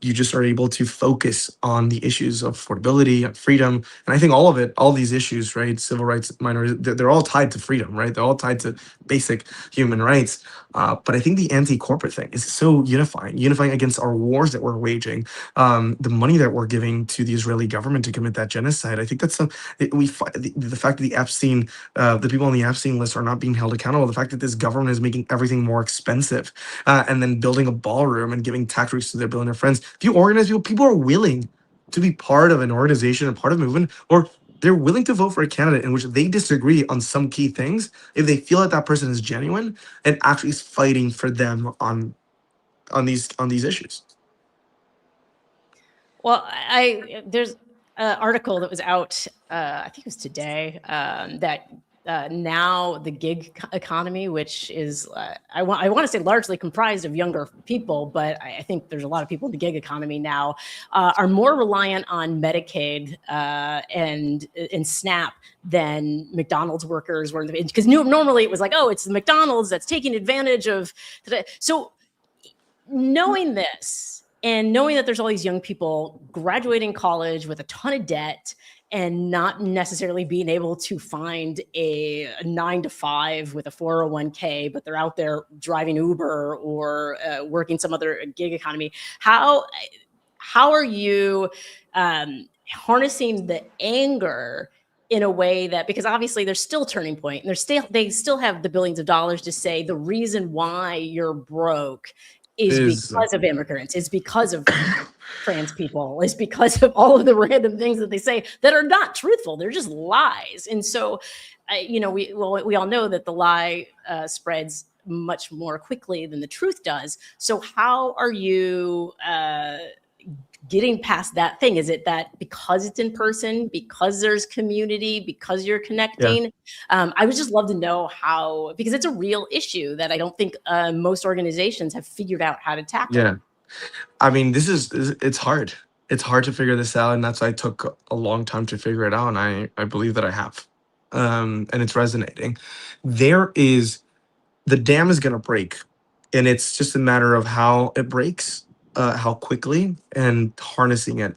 You just are able to focus on the issues of affordability and freedom. And I think all these issues, right? Civil rights, minorities, they're all tied to freedom, right? They're all tied to basic human rights. But I think the anti-corporate thing is so unifying against our wars that we're waging, the money that we're giving to the Israeli government to commit that genocide. I think that's the fact that the people on the Epstein list are not being held accountable. The fact that this government is making everything more expensive, and then building a ballroom and giving tax breaks to their billionaire friends. If you organize people are willing to be part of an organization and part of a movement, or they're willing to vote for a candidate in which they disagree on some key things if they feel that person is genuine and actually is fighting for them on these issues. Well, there's an article that was out, I think it was today, that now the gig economy, which is I want to say largely comprised of younger people, but I think there's a lot of people in the gig economy now, are more reliant on Medicaid and SNAP than McDonald's workers were, because normally it was like, oh, it's the McDonald's that's taking advantage of. So knowing this, and knowing that there's all these young people graduating college with a ton of debt and not necessarily being able to find a 9-to-5 with a 401k, but they're out there driving Uber or working some other gig economy. How are you harnessing the anger in a way that, because obviously there's still Turning Point, and they still have the billions of dollars to say the reason why you're broke is because of immigrants. It's because of trans people is because of all of the random things that they say that are not truthful. They're just lies. And so, we all know that the lie spreads much more quickly than the truth does. So how are you getting past that thing? Is it that because it's in person, because there's community, because you're connecting? I would just love to know how, because it's a real issue that I don't think most organizations have figured out how to tackle. Yeah. I mean, it's hard. It's hard to figure this out. And that's why it took a long time to figure it out. And I believe that I have. And it's resonating. The dam is going to break. And it's just a matter of how it breaks, how quickly, and harnessing it.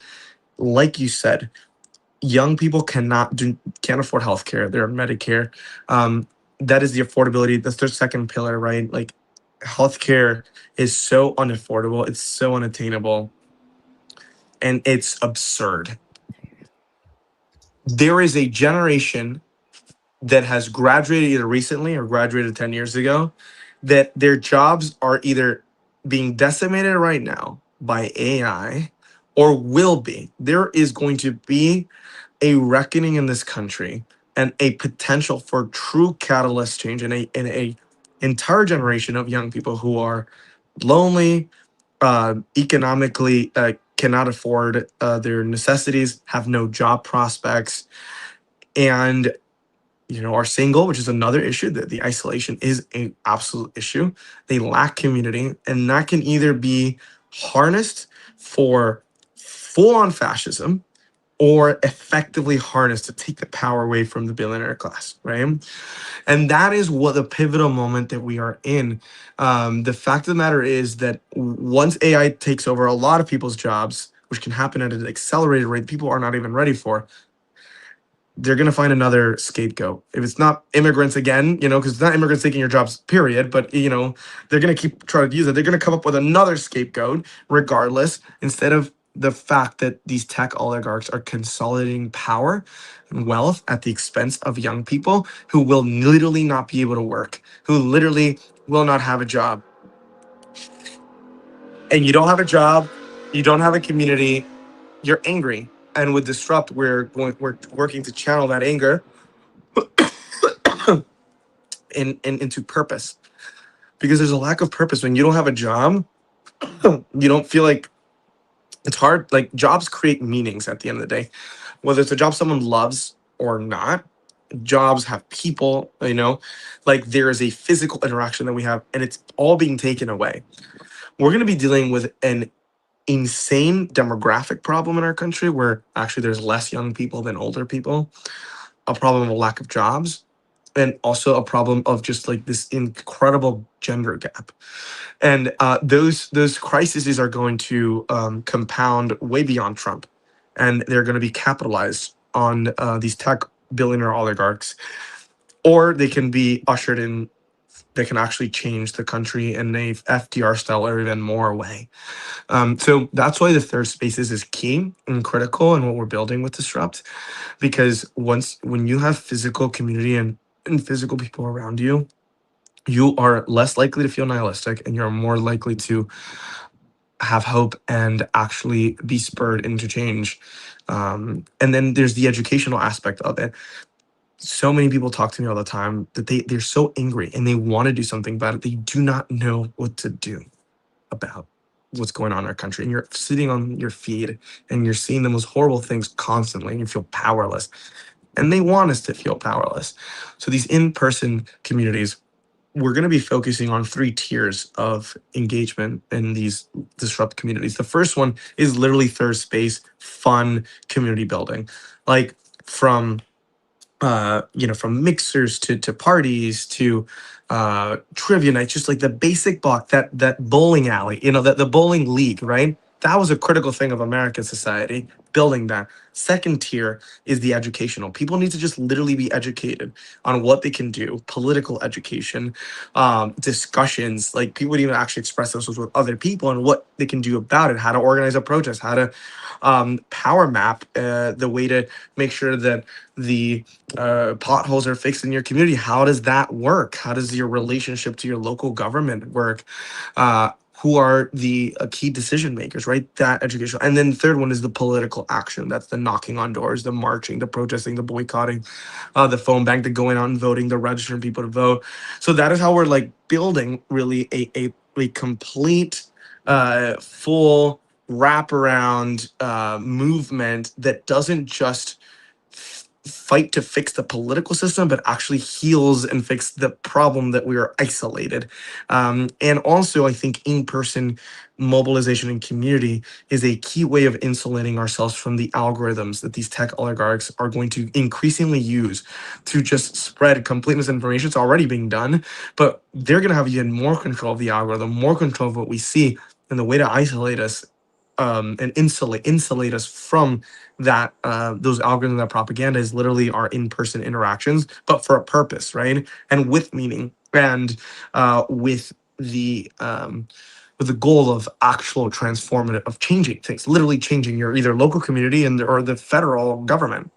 Like you said, young people can't afford healthcare. They're on Medicare. That is the affordability. That's their second pillar, right? Like, healthcare is so unaffordable. It's so unattainable. And it's absurd. There is a generation that has graduated either recently or graduated 10 years ago that their jobs are either being decimated right now by AI or will be. There is going to be a reckoning in this country and a potential for true catalyst change in a entire generation of young people who are lonely, economically cannot afford their necessities, have no job prospects, and are single, which is another issue. That the isolation is an absolute issue. They lack community, and that can either be harnessed for full-on fascism or effectively harnessed to take the power away from the billionaire class, right? And that is what the pivotal moment that we are in. The fact of the matter is that once AI takes over a lot of people's jobs, which can happen at an accelerated rate people are not even ready for, they're going to find another scapegoat. If it's not immigrants again, because it's not immigrants taking your jobs, period, but, they're going to keep trying to use it. They're going to come up with another scapegoat regardless, instead of the fact that these tech oligarchs are consolidating power and wealth at the expense of young people who will literally not be able to work, who literally will not have a job. And you don't have a job, you don't have a community, you're angry. And with Disrupt, we're working to channel that anger into purpose. Because there's a lack of purpose. When you don't have a job, you don't feel like it's hard. Like, jobs create meanings at the end of the day. Whether it's a job someone loves or not, jobs have people, like there is a physical interaction that we have, and it's all being taken away. We're going to be dealing with an insane demographic problem in our country where actually there's less young people than older people, a problem of lack of jobs, and also a problem of just like this incredible gender gap. And those crises are going to compound way beyond Trump, and they're going to be capitalized on these tech billionaire oligarchs, or they can be ushered in. They can actually change the country in a FDR style or even more way. So that's why the third spaces is key and critical in what we're building with Disrupt, because when you have physical community and physical people around you, you are less likely to feel nihilistic, and you're more likely to have hope and actually be spurred into change. And then there's the educational aspect of it. So many people talk to me all the time that they're so angry and they want to do something about it. They do not know what to do about what's going on in our country. And you're sitting on your feed and you're seeing the most horrible things constantly, and you feel powerless. And they want us to feel powerless. So these in-person communities, we're going to be focusing on 3 tiers of engagement in these Disrupt communities. The first one is literally third space, fun community building, like from mixers to parties to trivia nights, just like the basic block, that bowling alley, the bowling league, right? That was a critical thing of American society, building that. Second tier is the educational. People need to just literally be educated on what they can do, political education, discussions, like people would even actually express themselves with other people and what they can do about it, how to organize a protest, how to power map the way to make sure that the potholes are fixed in your community. How does that work? How does your relationship to your local government work? who are the key decision makers, right? That education. And then the third one is the political action. That's the knocking on doors, the marching, the protesting, the boycotting, the phone bank, the going out and voting, the registering people to vote. So that is how we're like building really a complete, full wraparound movement that doesn't just fight to fix the political system, but actually heals and fix the problem that we are isolated. And also, I think in-person mobilization and community is a key way of insulating ourselves from the algorithms that these tech oligarchs are going to increasingly use to just spread complete misinformation. It's already being done, but they're going to have even more control of the algorithm, more control of what we see. And the way to isolate us and insulate us from that those algorithms, that propaganda, is literally our in-person interactions, but for a purpose, right? And with meaning, and with the goal of actual transformative, of changing things, literally changing your either local community or the federal government.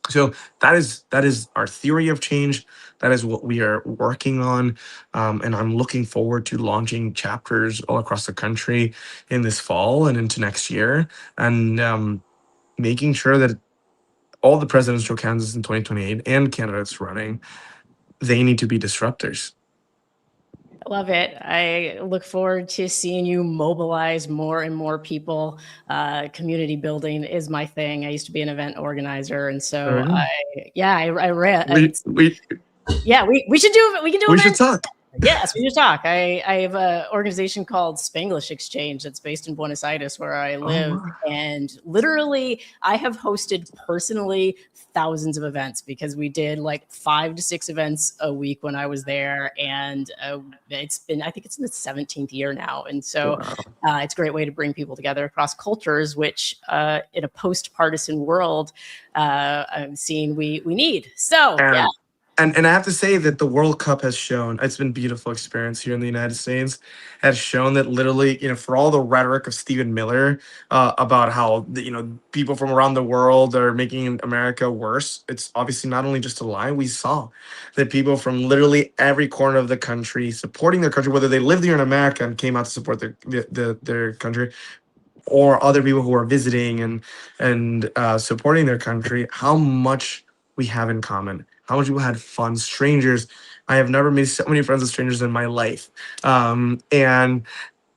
So that is our theory of change. That is what we are working on, and I'm looking forward to launching chapters all across the country in this fall and into next year, and making sure that all the presidential candidates in 2028 and candidates running, they need to be disruptors. I love it. I look forward to seeing you mobilize more and more people. Community building is my thing. I used to be an event organizer, and so I read. We should do it. We can do. We should talk. Yes, we should talk. I have an organization called Spanglish Exchange that's based in Buenos Aires, where I live. wow. And literally, I have hosted personally thousands of events because we did like 5 to 6 events a week when I was there. And it's been, I think it's in the 17th year now. And so it's a great way to bring people together across cultures, which in a post-partisan world, I'm seeing we need. So, yeah. And I have to say that the World Cup has shown, it's been a beautiful experience here in the United States, has shown that literally, for all the rhetoric of Stephen Miller about how, people from around the world are making America worse, it's obviously not only just a lie. We saw that people from literally every corner of the country supporting their country, whether they lived here in America and came out to support their country, or other people who are visiting and supporting their country, how much we have in common. How much people had fun. Strangers. I have never made so many friends with strangers in my life. And,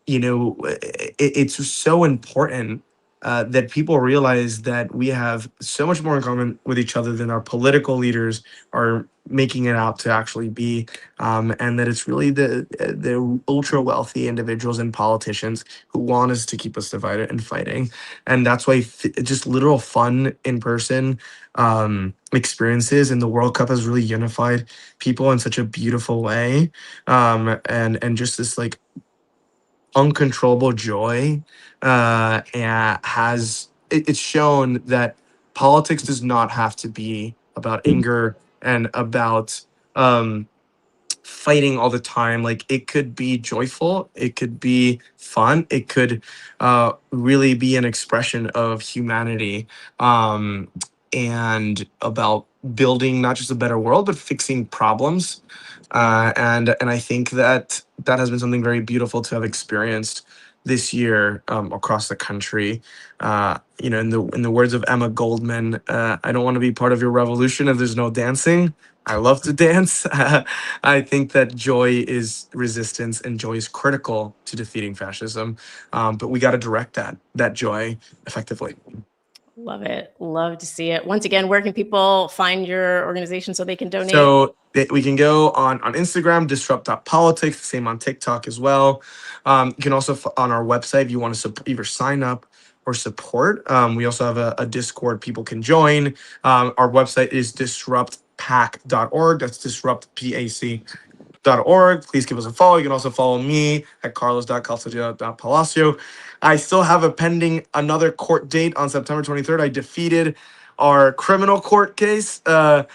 it's so important that people realize that we have so much more in common with each other than our political leaders are making it out to actually be. And that it's really the ultra wealthy individuals and politicians who want us to keep us divided and fighting. And that's why just literal fun in person experiences in the World Cup has really unified people in such a beautiful way. And just this like uncontrollable joy and it's shown that politics does not have to be about anger and about fighting all the time. Like, it could be joyful, it could be fun, it could really be an expression of humanity, and about building not just a better world but fixing problems. And I think that has been something very beautiful to have experienced this year across the country. In the words of Emma Goldman, I don't want to be part of your revolution if there's no dancing. I love to dance. I think that joy is resistance and joy is critical to defeating fascism. But we got to direct that joy effectively. Love it. Love to see it. Once again, where can people find your organization so they can donate? So we can go on Instagram, disrupt.politics, same on TikTok as well. You can also on our website if you want to either sign up or support. We also have a Discord people can join. Our website is disruptpac.org. That's disruptpac.org. Please give us a follow. You can also follow me at carlos.calzadilla.palacio. I still have another court date on September 23rd. I defeated our criminal court case while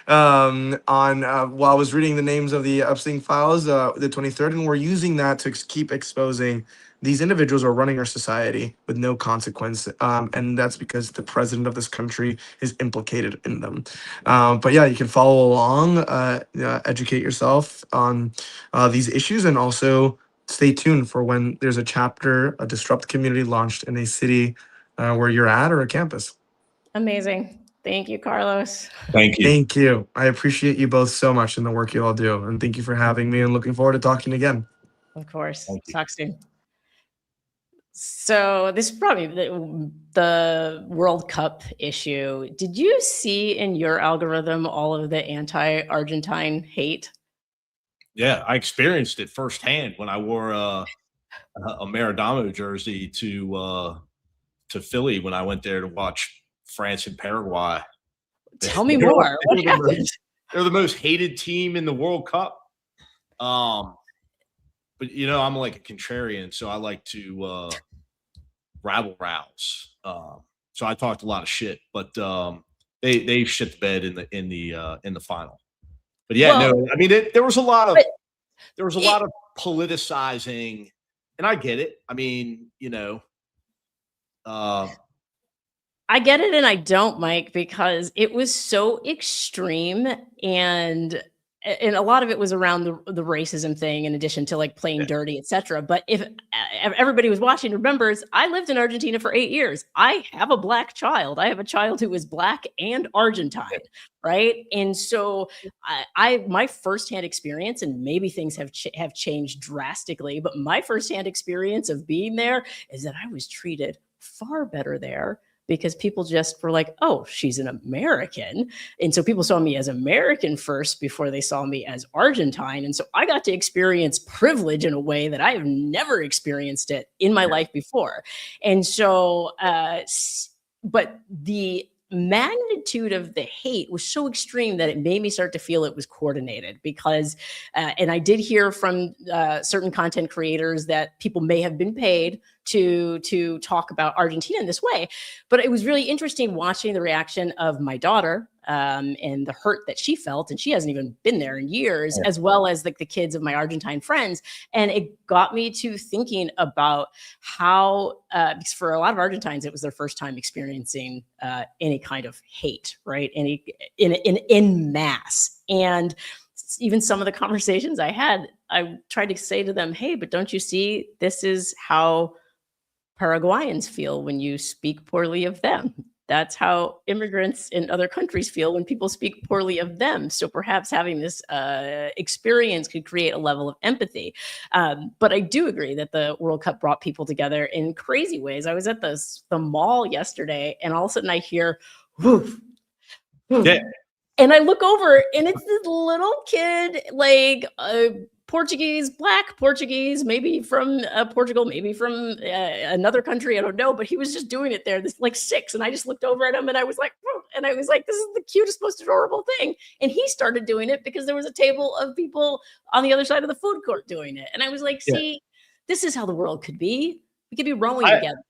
I was reading the names of the Epstein files, the 23rd, and we're using that to keep exposing these individuals are running our society with no consequence, and that's because the president of this country is implicated in them. But yeah, you can follow along, educate yourself on these issues, and also stay tuned for when there's a chapter, a Disrupt community launched in a city where you're at or a campus. Amazing. Thank you, Carlos. Thank you. Thank you. I appreciate you both so much in the work you all do. And thank you for having me and looking forward to talking again. Of course. Thank you. Talk soon. So this is probably the World Cup issue. Did you see in your algorithm all of the anti-Argentine hate? Yeah, I experienced it firsthand when I wore a Maradona jersey to Philly when I went there to watch France and Paraguay. Tell me more. What happened? They're the most hated team in the World Cup. But you know, I'm like a contrarian, so I like to rabble rouse. So I talked a lot of shit, but they shit the bed in the final. But yeah, well, no, I mean there was a lot of politicizing, and I get it. I mean, you know, I get it and I don't, Mike, because it was so extreme, and a lot of it was around the racism thing, in addition to like playing dirty, etc. But if everybody was watching remembers, I lived in Argentina for 8 years. I have a black child. I have a child who is black and Argentine, right? And so my firsthand experience, and maybe things have changed drastically, but my firsthand experience of being there is that I was treated far better there, because people just were like, oh, she's an American. And so people saw me as American first before they saw me as Argentine. And so I got to experience privilege in a way that I have never experienced it in my life before. And so, but the magnitude of the hate was so extreme that it made me start to feel it was coordinated, because, and I did hear from certain content creators that people may have been paid to talk about Argentina in this way. But it was really interesting watching the reaction of my daughter and the hurt that she felt, and she hasn't even been there in years, as well as like the kids of my Argentine friends. And it got me to thinking about how, because for a lot of Argentines, it was their first time experiencing any kind of hate, right? In mass. And even some of the conversations I had, I tried to say to them, hey, but don't you see, this is how Paraguayans feel when you speak poorly of them. That's how immigrants in other countries feel when people speak poorly of them. So perhaps having this experience could create a level of empathy. But I do agree that the World Cup brought people together in crazy ways. I was at the mall yesterday, and all of a sudden I hear, woof, woof. Yeah. And I look over, and it's this little kid, like Portuguese, black Portuguese, maybe from Portugal, maybe from another country, I don't know, but he was just doing it there, this like 6, and I just looked over at him, and I was like, this is the cutest, most adorable thing. And he started doing it because there was a table of people on the other side of the food court doing it, and I was like, see, this is how the world could be. We could be rowing together.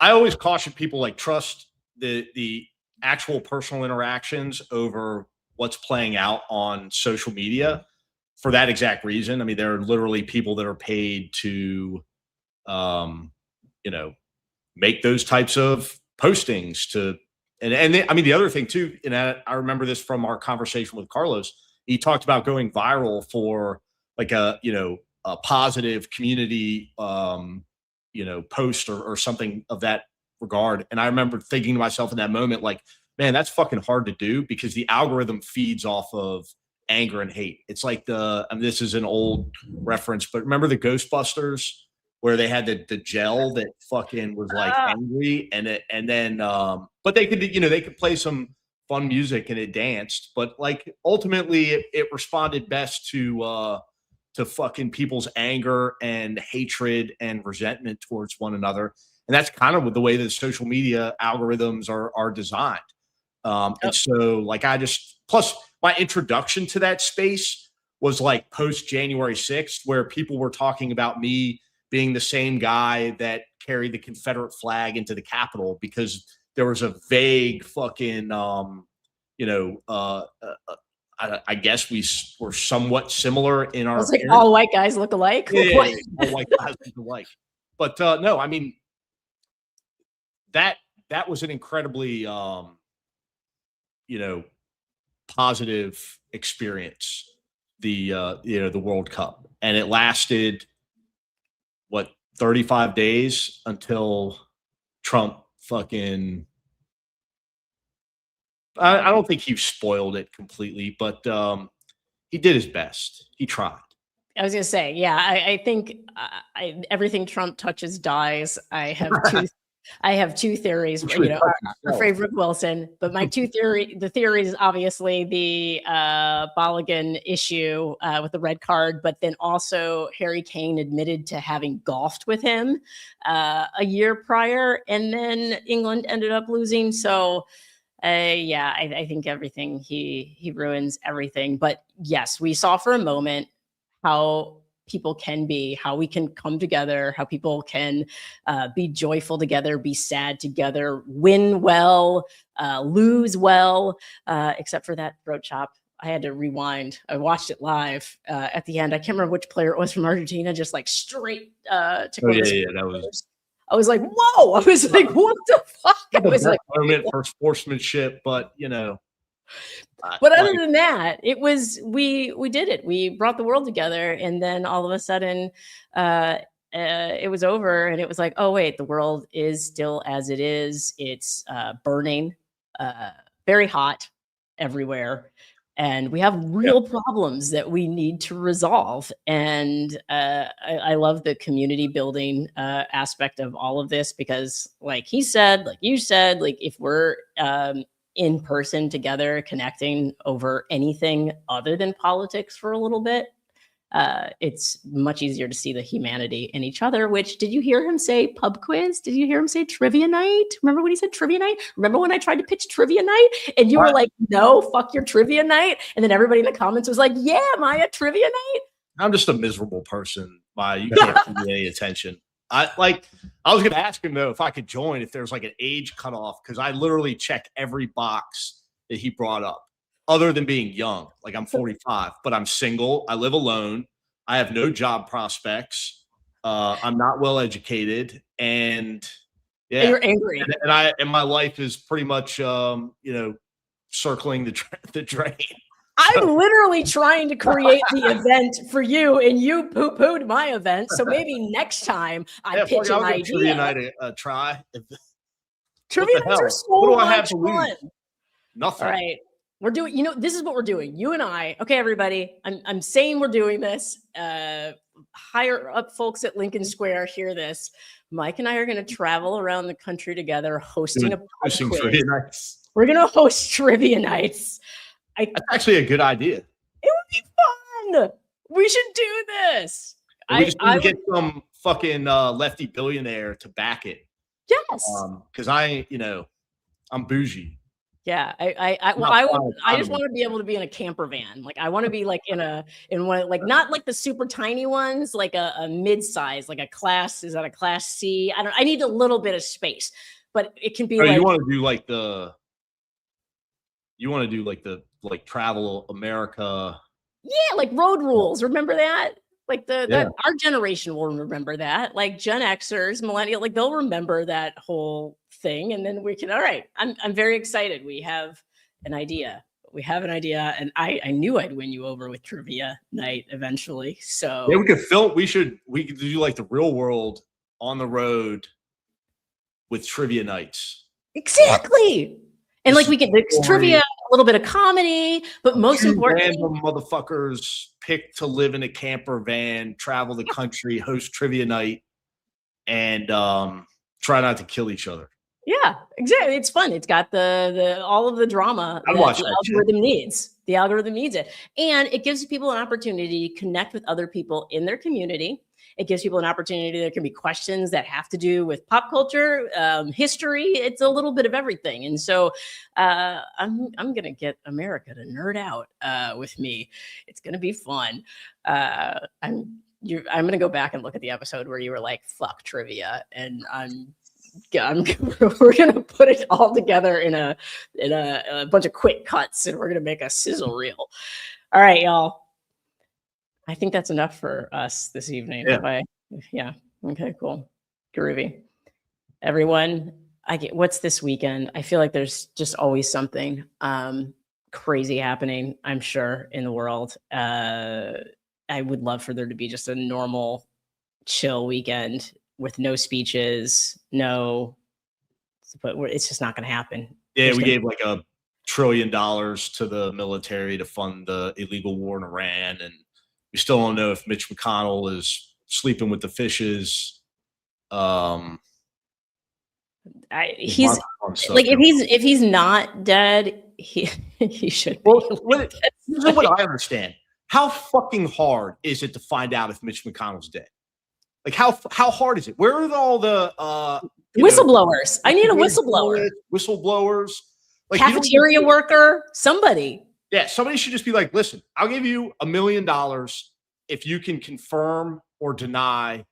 I always caution people, like, trust the actual personal interactions over what's playing out on social media. For that exact reason. I mean, there are literally people that are paid to, you know, make those types of postings I mean, the other thing too, and I remember this from our conversation with Carlos, he talked about going viral for like a positive community, post or something of that regard. And I remember thinking to myself in that moment, like, man, that's fucking hard to do, because the algorithm feeds off of anger and hate. It's like this is an old reference, but remember the Ghostbusters where they had the gel that fucking was like angry, and then but they could play some fun music and it danced, but like ultimately it responded best to fucking people's anger and hatred and resentment towards one another. And that's kind of the way that social media algorithms are designed. And so like plus my introduction to that space was like post January 6th, where people were talking about me being the same guy that carried the Confederate flag into the Capitol, because there was a vague fucking, I guess we were somewhat similar in our. It's like all white guys look alike. Yeah, all white guys look alike. But no, I mean, that was an incredibly, positive experience, the World Cup, and it lasted what, 35 days until Trump fucking, I don't think he spoiled it completely, but he did his best. He tried. I was gonna say, yeah, I think everything Trump touches dies. I have two theories. You know, our favorite Wilson, but my the theory is obviously the Balogun issue with the red card, but then also Harry Kane admitted to having golfed with him a year prior, and then England ended up losing. So. Yeah, I think everything he ruins everything. But yes, we saw for a moment how people can be, how we can come together, how people can be joyful together, be sad together, win well, lose well, except for that throat chop. I had to rewind. I watched it live at the end. I can't remember which player it was from Argentina, just like straight to that was. I was like, whoa! I was like, what the fuck? I was like, moment for sportsmanship, but you know. But other than that, it was we did it. We brought the world together, and then all of a sudden, it was over, and it was like, oh wait, the world is still as it is. It's burning, very hot everywhere. And we have real problems that we need to resolve. And I love the community building aspect of all of this, because like he said, like you said, like if we're in person together, connecting over anything other than politics for a little bit, it's much easier to see the humanity in each other. Which, did you hear him say pub quiz? Did you hear him say trivia night? Remember when he said trivia night? Remember when I tried to pitch trivia night and you were like, no, fuck your trivia night? And then everybody in the comments was like, yeah, Maya, trivia night. I'm just a miserable person. You can't give me any attention. I was going to ask him though if I could join, if there's like an age cutoff, because I literally check every box that he brought up. Other than being young, like I'm 45, but I'm single. I live alone. I have no job prospects. I'm not well educated, and yeah, and you're angry. And my life is pretty much, circling the drain. I'm literally trying to create the event for you, and you poo-pooed my event. So maybe next time I pitch an idea. Trivia night try. Trivia nights are so what do I much have to fun. lose? Nothing. All right. We're doing, this is what we're doing. You and I, okay, everybody, I'm saying we're doing this. Higher up folks at Lincoln Square hear this. Mike and I are going to travel around the country together, hosting trivia nights. We're going to host trivia nights. That's actually a good idea. It would be fun. We should do this. We just need to get some fucking lefty billionaire to back it. Yes. Because I'm bougie. Yeah, I just want to be able to be in a camper van. Like I want to be like in one, like not like the super tiny ones, like a mid-size, like a class. Is that a class C? I need a little bit of space, but it can be. You want to do like Travel America. Yeah, like Road Rules. Remember that? Like our generation will remember that. Like Gen Xers, millennial, like they'll remember that whole thing. And then we can, all right, I'm very excited. We have an idea. And I knew I'd win you over with trivia night eventually. So yeah, we could film. We could do like the real world on the road with trivia nights. Exactly. And like we could trivia, a little bit of comedy, but most importantly, random motherfuckers pick to live in a camper van, travel the country, host trivia night, and try not to kill each other. Yeah, exactly. It's fun. It's got the all of the drama that the algorithm needs. The algorithm needs it, and it gives people an opportunity to connect with other people in their community. It gives people an opportunity. There can be questions that have to do with pop culture, history. It's a little bit of everything. And so I'm going to get America to nerd out with me. It's going to be fun. I'm going to go back and look at the episode where you were like, fuck trivia. And we're going to put it all together in a bunch of quick cuts, and we're going to make a sizzle reel. All right, y'all. I think that's enough for us this evening. Yeah. Okay, cool. Groovy. Everyone, what's this weekend? I feel like there's just always something crazy happening, I'm sure, in the world. I would love for there to be just a normal chill weekend with no speeches, no, but it's just not going to happen. Yeah, we gave like $1 trillion to the military to fund the illegal war in Iran, and we still don't know if Mitch McConnell is sleeping with the fishes. He's like, if he's not dead, he should be. Well, this is what I understand. How fucking hard is it to find out if Mitch McConnell's dead? Like how hard is it? Where are all the whistleblowers? I need a whistleblower. Whistleblowers, like cafeteria worker, somebody. Yeah, somebody should just be like, listen, I'll give you $1 million if you can confirm or deny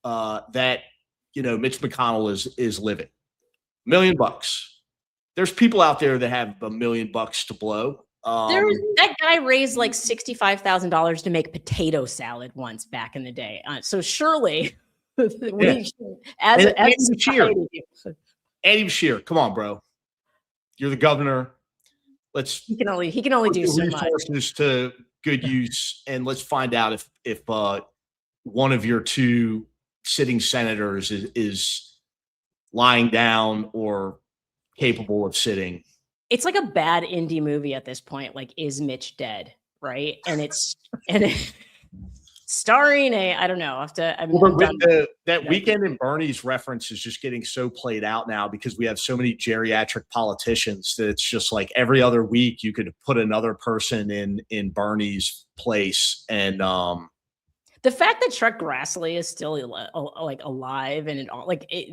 that Mitch McConnell is living. $1 million. There's people out there that have $1 million to blow. That guy raised like $65,000 to make potato salad once back in the day. So surely, Andy Bashir, come on, bro. You're the governor. He can only do so much. Resources to good use, and let's find out if one of your two sitting senators is lying down or capable of sitting. It's like a bad indie movie at this point. Like, is Mitch dead? Right. And it's starring I don't know. That Weekend in Bernie's reference is just getting so played out now because we have so many geriatric politicians that it's just like every other week you could put another person in Bernie's place. And the fact that Chuck Grassley is still like alive and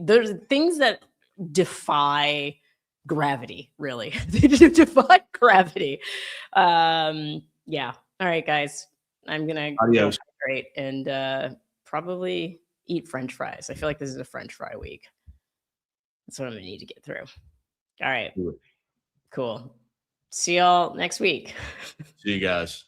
there's things that defy gravity, really. They defy gravity. Yeah. All right, guys. I'm gonna go hydrate and probably eat French fries. I feel like this is a French fry week. That's what I'm gonna need to get through. All right. Cool. See y'all next week. See you guys.